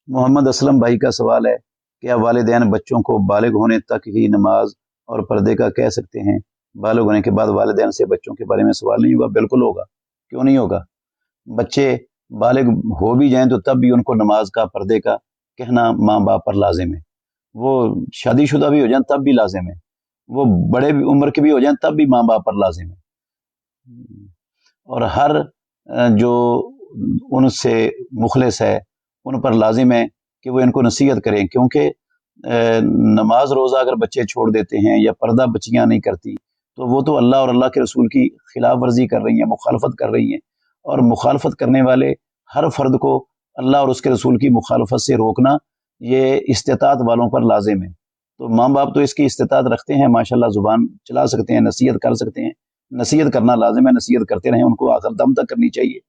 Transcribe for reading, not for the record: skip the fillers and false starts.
मोहम्मद असलम भाई का सवाल है, क्या वालिदैन बच्चों को बालिग होने तक ही नमाज और पर्दे का कह सकते हैं? बालिग होने के बाद वालिदैन से बच्चों के बारे में सवाल नहीं होगा? बिल्कुल होगा, क्यों नहीं होगा। बच्चे बालिग हो भी जाएं तो तब भी उनको नमाज का, पर्दे का कहना माँ बाप पर लाजिम है। वो शादीशुदा भी हो जाएं तब भी लाजिम है। वो बड़े भी उम्र के भी हो जाएं तब भी माँ बाप पर लाजिम है। और हर जो उनसे मुखलिस है उन पर लाजिम है कि वो इनको नसीहत करें, क्योंकि नमाज रोज़ा अगर बच्चे छोड़ देते हैं या पर्दा बच्चियां नहीं करती तो वो तो अल्लाह और अल्लाह के रसूल की खिलाफ वर्जी कर रही हैं, मुखालफत कर रही हैं। और मुखालफत करने वाले हर फर्द को अल्लाह और उसके रसूल की मुखालफत से रोकना ये इस्तिताअत वालों पर लाजिम है। तो माँ बाप तो इसकी इस्तिताअत रखते हैं, माशाल्लाह जुबान चला सकते हैं, नसीहत कर सकते हैं। नसीहत करना लाजिम है, नसीहत करते रहें, उनको आखिर दम तक करनी चाहिए।